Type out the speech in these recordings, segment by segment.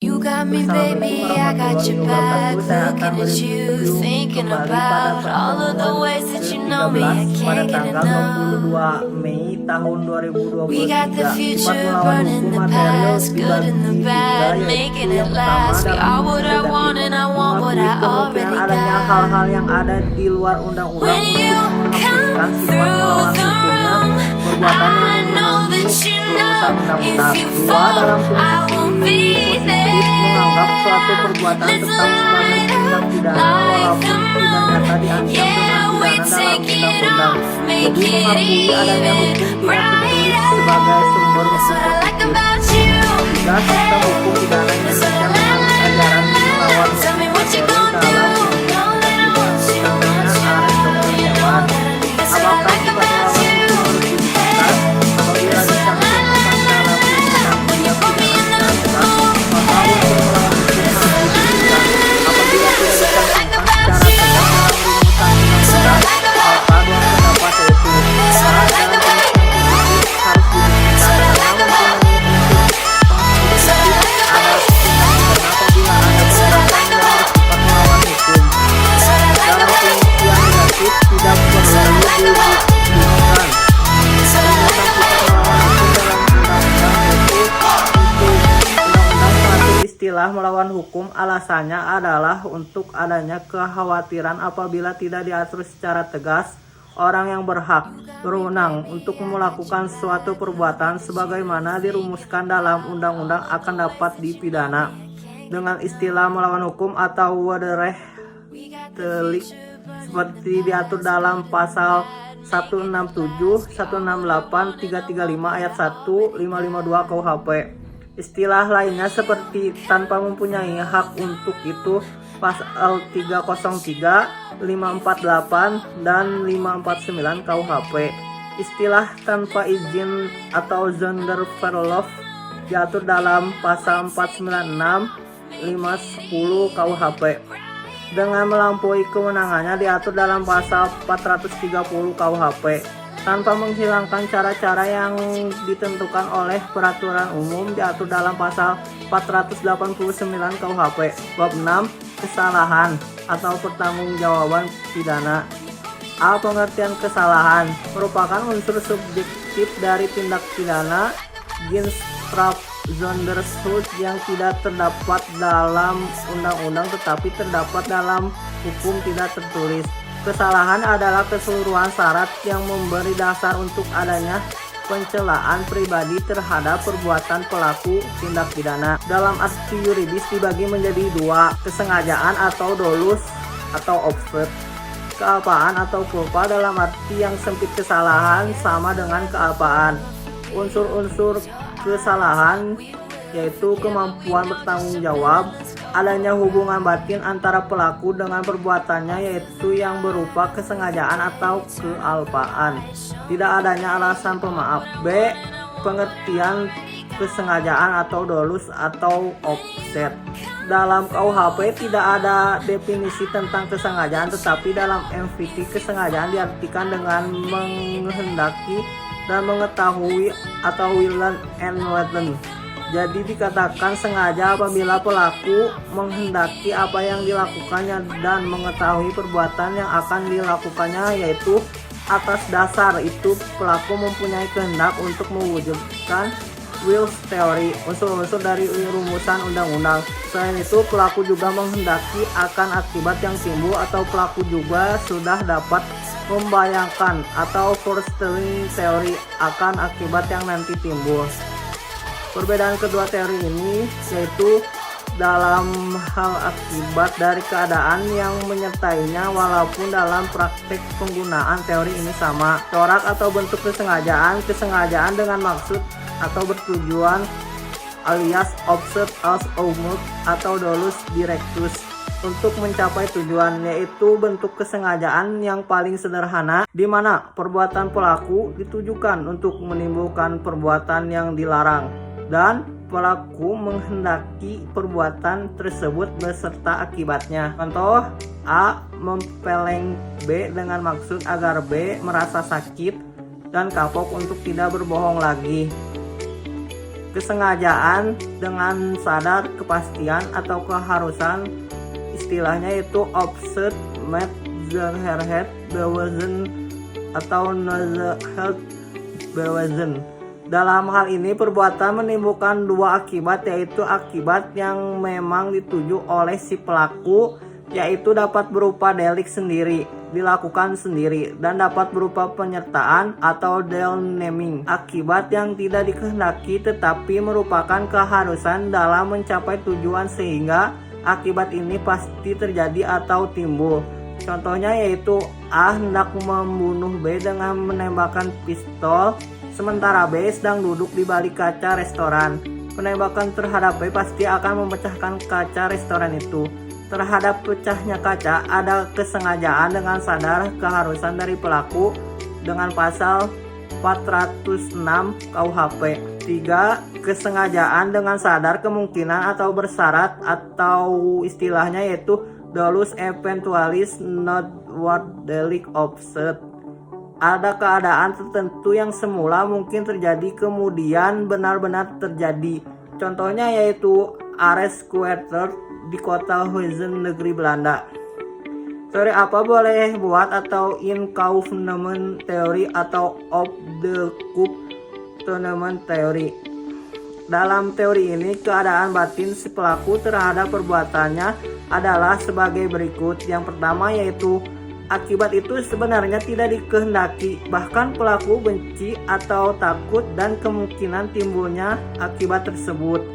You got me, baby, I got your back. Looking at you, thinking about all of the ways that you know me. I can't get enough. Mei tahun 2023. We got the future Melawan burning hukum the material past, good and the dibagi bad, tiga, making yaitu it yang pertama last. We dalam are what I want and I want what I mengakui already kemungkinan adanya got. hal-hal yang ada di luar undang-undang When untuk you menghapuskan come sifat through melawan the hukumnya room, perbuatan I yang know memenuhi that you rumusan know undang-undang. if you Dua, fall, dalam I won't be positif there. menganggap suatu perbuatan Let's tetap sebagai light tindak up pidana like walaupun the tidak moon. nyata diancam dengan Yeah, we pidana dalam take it undang-undang. off, make Jadi it mengakui adanya even hukum tidak tertulis brighter. sebagai sumber That's hukum what I like positif. about you. Tiga, sistem hukum pidana That's what Indonesia I menganut ajaran melawan like. Tell me hukum what you material gonna dalam do. Know that I want you, contohnya want you, Aret Dr. you know Dewan. that I need. That's what I Apakah like sifat about melawan you. hukum harus dibuktikan apabila dicantumkan dalam putusan tindak pidana secara tegas, maka unsur melawan hukum harus dibuktikan. Apabila tidak dicantumkan secara tegas dalam rumusan undang-undang, maka dua pendapat yaitu A, dalam pemikiran positif harus dibuktikan karena mempunyai unsur positif ada tindak pidana apabila ada perbuatan yang bersifat melawan hukum. Dalam pembuktian negatif tidak perlu dibuktikan. Rumusan sifat melawan hukum dalam undang-undang yaitu untuk undang-undang mengatur istilah melawan hukum, alasannya adalah untuk adanya kekhawatiran apabila tidak diatur secara tegas, orang yang berwenang untuk melakukan suatu perbuatan sebagaimana dirumuskan dalam undang-undang akan dapat dipidana dengan istilah melawan hukum atau wadereh telik seperti diatur dalam pasal 167, 168, 335 ayat 1, 552 KUHP. Istilah lainnya seperti tanpa mempunyai hak untuk itu pasal 303, 548 dan 549 KUHP. Istilah tanpa izin atau Sonderverlauf diatur dalam pasal 496, 510 KUHP. Dengan melampaui kewenangannya diatur dalam pasal 430 KUHP tanpa menghilangkan cara-cara yang ditentukan oleh peraturan umum diatur dalam pasal 489 KUHP. Bab 6, kesalahan atau pertanggungjawaban pidana. A. Pengertian kesalahan merupakan unsur subjektif dari tindak pidana Sonderschuld yang tidak terdapat dalam undang-undang tetapi terdapat dalam hukum tidak tertulis. Kesalahan adalah keseluruhan syarat yang memberi dasar untuk adanya pencelaan pribadi terhadap perbuatan pelaku tindak pidana. Dalam arti yuridis dibagi menjadi dua, kesengajaan atau dolus atau offset. Kealpaan atau culpa dalam arti yang sempit kesalahan sama dengan kealpaan. Unsur-unsur kesalahan yaitu kemampuan bertanggung jawab, adanya hubungan batin antara pelaku dengan perbuatannya yaitu yang berupa kesengajaan atau kealpaan, tidak adanya alasan pemaaf. B. Pengertian kesengajaan atau dolus atau offset. Dalam KUHP tidak ada definisi tentang kesengajaan, tetapi dalam MVT kesengajaan diartikan dengan menghendaki dan mengetahui atau willen and weten. Jadi dikatakan sengaja apabila pelaku menghendaki apa yang dilakukannya dan mengetahui perbuatan yang akan dilakukannya, yaitu atas dasar itu pelaku mempunyai kehendak untuk mewujudkan Wills Theory, unsur-unsur dari rumusan undang-undang. Selain itu pelaku juga menghendaki akan akibat yang timbul atau pelaku juga sudah dapat membayangkan atau foretelling teori akan akibat yang nanti timbul. Perbedaan kedua teori ini yaitu dalam hal akibat dari keadaan yang menyertainya, walaupun dalam praktek penggunaan teori ini sama. Corak atau bentuk kesengajaan dengan maksud atau bertujuan alias offset as omut atau dolus directus untuk mencapai tujuan, yaitu bentuk kesengajaan yang paling sederhana di mana perbuatan pelaku ditujukan untuk menimbulkan perbuatan yang dilarang dan pelaku menghendaki perbuatan tersebut beserta akibatnya. Contoh A. Mempeleng B dengan maksud agar B merasa sakit dan kapok untuk tidak berbohong lagi. Kesengajaan dengan sadar, kepastian atau keharusan, istilahnya itu offset met the herhet bewezen atau nazahat bewezen. Dalam hal ini perbuatan menimbulkan dua akibat, yaitu akibat yang memang dituju oleh si pelaku, yaitu dapat berupa delik sendiri, dilakukan sendiri, dan dapat berupa penyertaan atau deelneming, akibat yang tidak dikehendaki tetapi merupakan keharusan dalam mencapai tujuan sehingga akibat ini pasti terjadi atau timbul. Contohnya yaitu A hendak membunuh B dengan menembakkan pistol, sementara B sedang duduk di balik kaca restoran. Penembakan terhadap B pasti akan memecahkan kaca restoran itu. Terhadap pecahnya kaca ada kesengajaan dengan sadar, keharusan dari pelaku dengan pasal 406 KUHP. 3. Kesengajaan dengan sadar, kemungkinan atau bersyarat atau istilahnya yaitu dolus eventualis not what delict offset. Ada keadaan tertentu yang semula mungkin terjadi kemudian benar-benar terjadi. Contohnya yaitu arrest quarter di kota Huizen, negeri Belanda. Teori apa boleh buat atau inkaufnement theory atau of the coup tenement theory. Dalam teori ini keadaan batin si pelaku terhadap perbuatannya adalah sebagai berikut. Yang pertama yaitu akibat itu sebenarnya tidak dikehendaki, bahkan pelaku benci atau takut dan kemungkinan timbulnya akibat tersebut.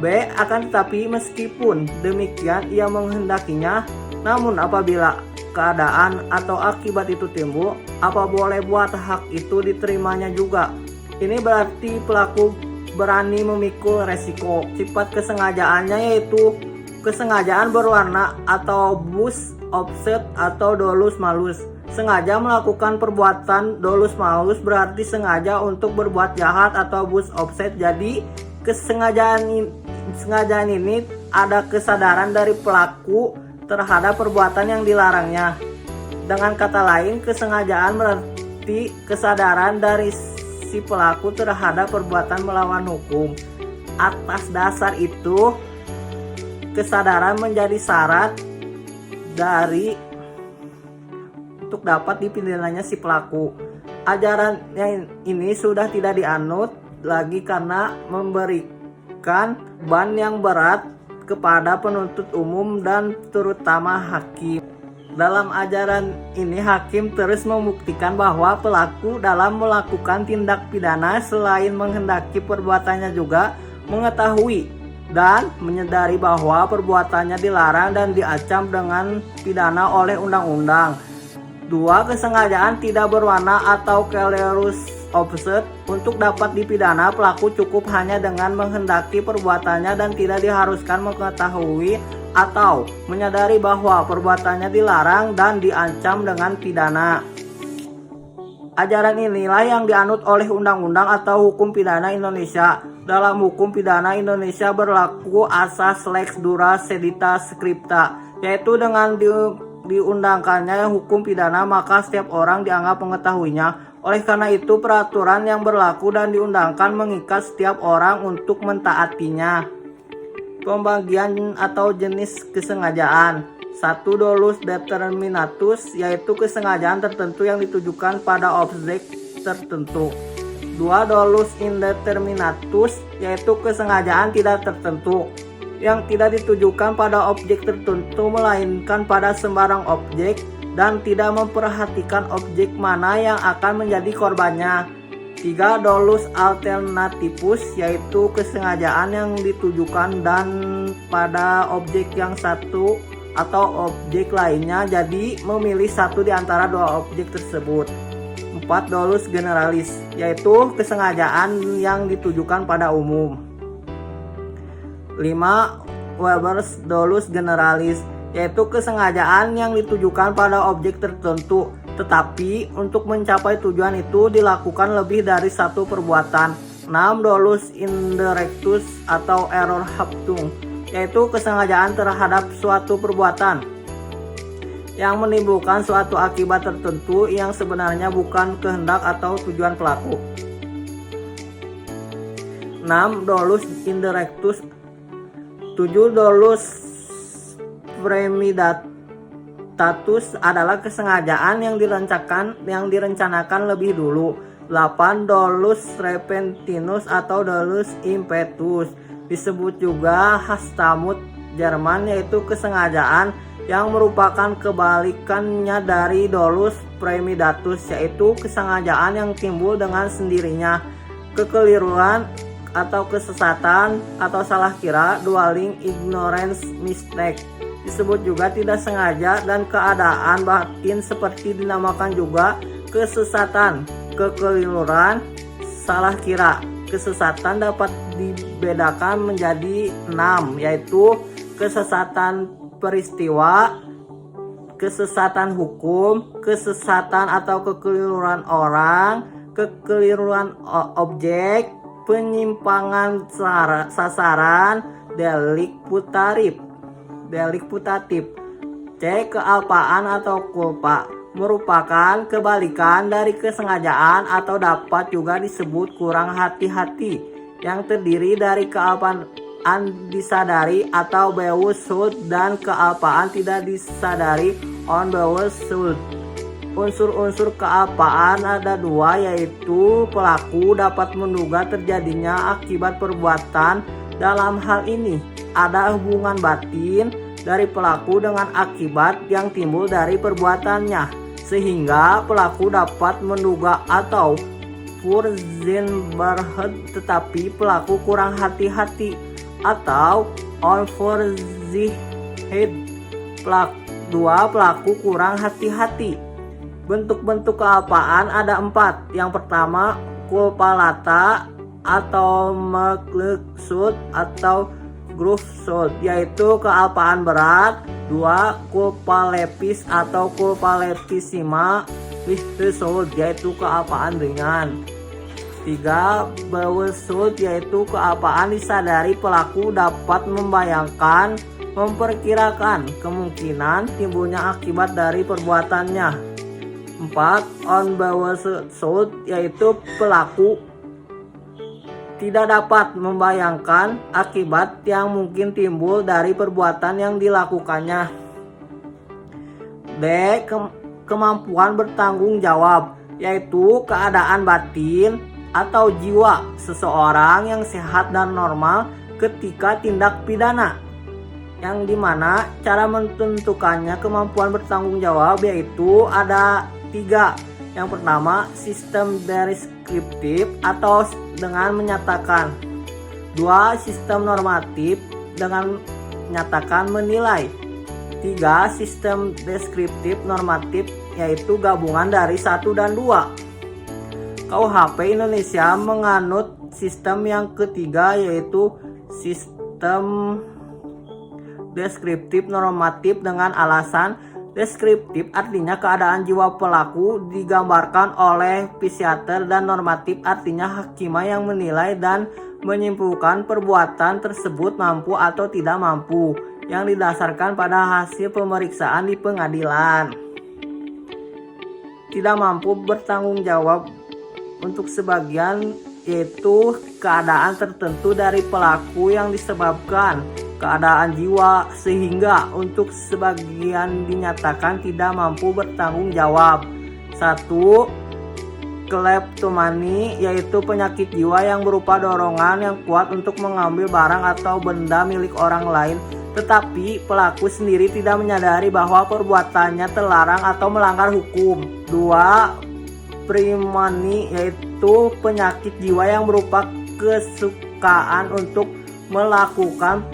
B. Akan tetapi meskipun demikian ia menghendakinya, namun apabila keadaan atau akibat itu timbul, apa boleh buat hak itu diterimanya juga. Ini berarti pelaku berani memikul resiko. Sifat kesengajaannya yaitu kesengajaan berwarna atau bus offset atau dolus malus. Sengaja melakukan perbuatan dolus malus berarti sengaja untuk berbuat jahat atau bus offset. Jadi kesengajaan ini ada kesadaran dari pelaku terhadap perbuatan yang dilarangnya. Dengan kata lain, kesengajaan berarti kesadaran dari si pelaku terhadap perbuatan melawan hukum. Atas dasar itu, kesadaran menjadi syarat dari untuk dapat dipidananya si pelaku. Ajaran yang ini sudah tidak dianut lagi karena memberikan beban yang berat kepada penuntut umum dan terutama hakim. Dalam ajaran ini hakim terus membuktikan bahwa pelaku dalam melakukan tindak pidana selain menghendaki perbuatannya juga mengetahui dan menyadari bahwa perbuatannya dilarang dan diancam dengan pidana oleh undang-undang. 2. Kesengajaan tidak berwarna atau careless offset. Untuk dapat dipidana, pelaku cukup hanya dengan menghendaki perbuatannya dan tidak diharuskan mengetahui atau menyadari bahwa perbuatannya dilarang dan diancam dengan pidana. Ajaran inilah yang dianut oleh undang-undang atau hukum pidana Indonesia. Dalam hukum pidana Indonesia berlaku asas lex dura sedita scripta, yaitu dengan diundangkannya hukum pidana maka setiap orang dianggap mengetahuinya. Oleh karena itu peraturan yang berlaku dan diundangkan mengikat setiap orang untuk mentaatinya. Pembagian atau jenis kesengajaan. 1. Dolus determinatus, yaitu kesengajaan tertentu yang ditujukan pada objek tertentu. 2. Dolus indeterminatus, yaitu kesengajaan tidak tertentu yang tidak ditujukan pada objek tertentu melainkan pada sembarang objek dan tidak memperhatikan objek mana yang akan menjadi korbannya. 3. Dolus alternativus, yaitu kesengajaan yang ditujukan dan pada objek yang satu atau objek lainnya, jadi memilih satu di antara dua objek tersebut. 4. Dolus generalis, yaitu kesengajaan yang ditujukan pada umum. 5. Weber's dolus generalis, yaitu kesengajaan yang ditujukan pada objek tertentu, tetapi untuk mencapai tujuan itu dilakukan lebih dari satu perbuatan. 6. Dolus indirectus atau error haptung, yaitu kesengajaan terhadap suatu perbuatan yang menimbulkan suatu akibat tertentu yang sebenarnya bukan kehendak atau tujuan pelaku. 6. Dolus indirectus. 7. Dolus premeditatus adalah kesengajaan yang direncanakan lebih dulu. 8. Dolus repentinus atau dolus impetus, disebut juga Hastamut Jerman, yaitu kesengajaan yang merupakan kebalikannya dari dolus premeditatus, yaitu kesengajaan yang timbul dengan sendirinya. Kekeliruan atau kesesatan atau salah kira, dwelling ignorance mistake, disebut juga tidak sengaja, dan keadaan batin seperti dinamakan juga kesesatan. Kekeliruan, salah kira, kesesatan dapat dibedakan menjadi 6, yaitu kesesatan peristiwa, kesesatan hukum, kesesatan atau kekeliruan orang, kekeliruan objek, penyimpangan sasaran, delik putatif. C. Kealpaan atau kulpa merupakan kebalikan dari kesengajaan atau dapat juga disebut kurang hati-hati, yang terdiri dari kealpaan disadari atau bewusstheit dan kealpaan tidak disadari unbewusstheit. Unsur-unsur kealpaan ada 2, yaitu pelaku dapat menduga terjadinya akibat perbuatan. Dalam hal ini ada hubungan batin dari pelaku dengan akibat yang timbul dari perbuatannya, sehingga pelaku dapat menduga atau Vorsichtigkeit, tetapi pelaku kurang hati-hati, atau Unvorsichtigkeit. 2. Pelaku kurang hati-hati. Bentuk-bentuk kealpaan ada 4. Yang pertama, culpa lata atau maksud atau grooveshoot, yaitu kealpaan berat. 2. Culpa lepis atau culpa lepissima withshoot, yaitu kealpaan ringan. 3. Bewusstheit, yaitu kealpaan disadari pelaku dapat membayangkan, memperkirakan kemungkinan timbulnya akibat dari perbuatannya. 4. Unbewusstheit, yaitu pelaku tidak dapat membayangkan akibat yang mungkin timbul dari perbuatan yang dilakukannya. D. Kemampuan bertanggung jawab, yaitu keadaan batin atau jiwa seseorang yang sehat dan normal ketika tindak pidana, yang dimana cara menentukannya kemampuan bertanggung jawab yaitu ada 3. Yang pertama, sistem deskriptif atau dengan menyatakan. 2. Sistem normatif dengan menyatakan menilai. 3. Sistem deskriptif normatif, yaitu gabungan dari 1 dan 2. KUHP Indonesia menganut sistem yang ketiga, yaitu sistem deskriptif normatif dengan alasan. Deskriptif artinya keadaan jiwa pelaku digambarkan oleh psikiater, dan normatif artinya hakimah yang menilai dan menyimpulkan perbuatan tersebut mampu atau tidak mampu, yang didasarkan pada hasil pemeriksaan di pengadilan. Tidak mampu bertanggung jawab untuk sebagian, yaitu keadaan tertentu dari pelaku yang disebabkan keadaan jiwa, sehingga untuk sebagian dinyatakan tidak mampu bertanggung jawab. 1. Kleptomani, yaitu penyakit jiwa yang berupa dorongan yang kuat untuk mengambil barang atau benda milik orang lain, tetapi pelaku sendiri tidak menyadari bahwa perbuatannya terlarang atau melanggar hukum. 2. Primani, yaitu penyakit jiwa yang berupa kesukaan untuk melakukan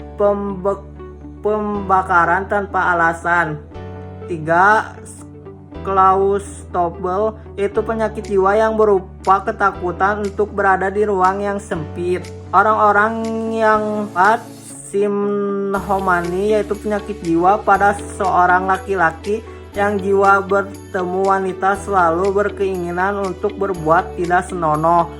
pembakaran tanpa alasan. 3. Claustrophobia, yaitu penyakit jiwa yang berupa ketakutan untuk berada di ruang yang sempit. Orang-orang yang simhomani, yaitu penyakit jiwa pada seorang laki-laki yang jiwa bertemu wanita selalu berkeinginan untuk berbuat tidak senonoh.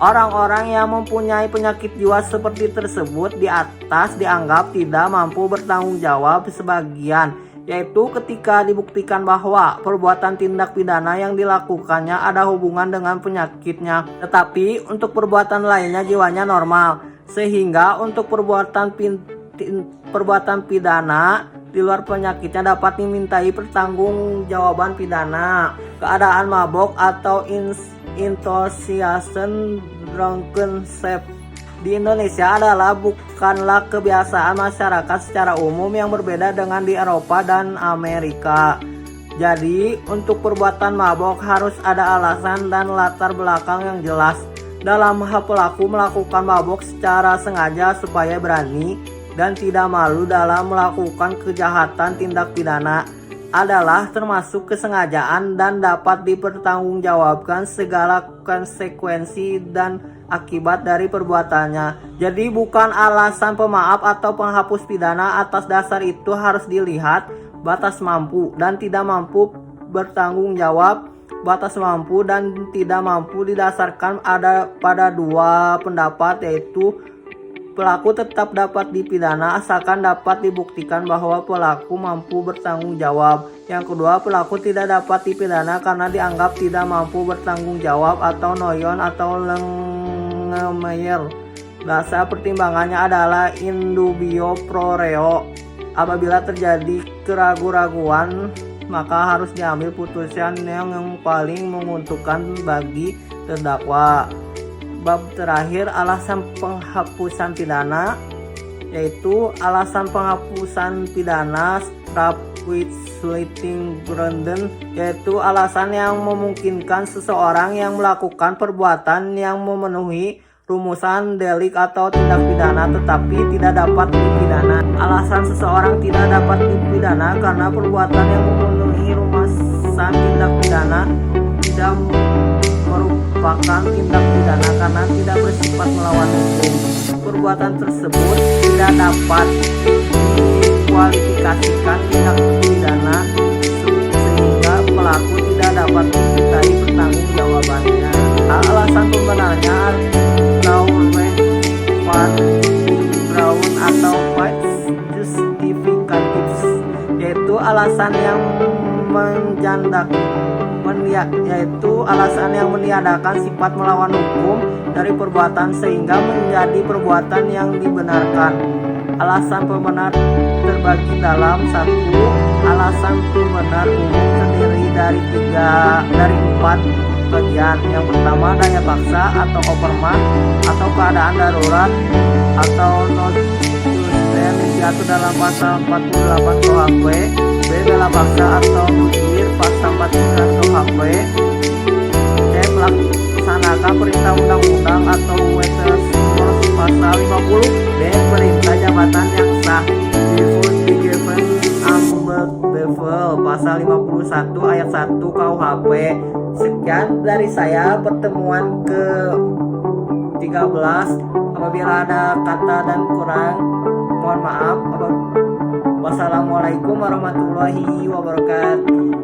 Orang-orang yang mempunyai penyakit jiwa seperti tersebut di atas dianggap tidak mampu bertanggung jawab sebagian, yaitu ketika dibuktikan bahwa perbuatan tindak pidana yang dilakukannya ada hubungan dengan penyakitnya, tetapi untuk perbuatan lainnya jiwanya normal, sehingga untuk perbuatan pidana di luar penyakitnya dapat dimintai pertanggungjawaban pidana. Keadaan mabok atau intoxication drunkenness di Indonesia bukanlah kebiasaan masyarakat secara umum yang berbeda dengan di Eropa dan Amerika. Jadi, untuk perbuatan mabok harus ada alasan dan latar belakang yang jelas. Dalam hal pelaku melakukan mabok secara sengaja supaya berani dan tidak malu dalam melakukan kejahatan tindak pidana adalah termasuk kesengajaan dan dapat dipertanggungjawabkan segala konsekuensi dan akibat dari perbuatannya. Jadi bukan alasan pemaaf atau penghapus pidana. Atas dasar itu harus dilihat batas mampu dan tidak mampu bertanggung jawab. Batas mampu dan tidak mampu didasarkan pada dua pendapat, yaitu pelaku tetap dapat dipidana asalkan dapat dibuktikan bahwa pelaku mampu bertanggung jawab. Yang kedua, pelaku tidak dapat dipidana karena dianggap tidak mampu bertanggung jawab atau noyon atau lengemeyer. Bahasa pertimbangannya adalah in dubio pro reo. Apabila terjadi keraguan-raguan, maka harus diambil putusan yang paling menguntungkan bagi terdakwa. Bab terakhir, alasan penghapusan pidana, yaitu alasan penghapusan pidana strap with sleeping gronden, yaitu alasan yang memungkinkan seseorang yang melakukan perbuatan yang memenuhi rumusan delik atau tindak pidana tetapi tidak dapat dipidana. Alasan seseorang tidak dapat dipidana karena perbuatan yang memenuhi rumusan tindak pidana tidak merupakan tindak pidana karena tidak bersifat melawan hukum. Perbuatan tersebut tidak dapat dikualifikasikan tindak pidana sehingga pelaku tidak dapat dimintai pertanggungjawabannya. Alasan pembenarnya atau ground atau facts justificatives, yaitu alasan yang meniadakan sifat melawan hukum dari perbuatan sehingga menjadi perbuatan yang dibenarkan. Alasan pembenar terbagi dalam satu. Alasan pembenar umum terdiri dari 4 bagian. Yang pertama, daya paksa atau overman atau keadaan darurat atau non yang diatur dalam pasal 48 KUHP. B, bela paksa atau mujir pasal 49 KUHP. C, melaksanakan perintah undang-undang atau wetes pasal 50. D, perintah jabatan yang sah before the given bevel pasal 51 ayat 1 KUHP. Sekian dari saya pertemuan ke 13. Apabila ada kata dan kurang, mohon maaf. Wassalamualaikum warahmatullahi wabarakatuh.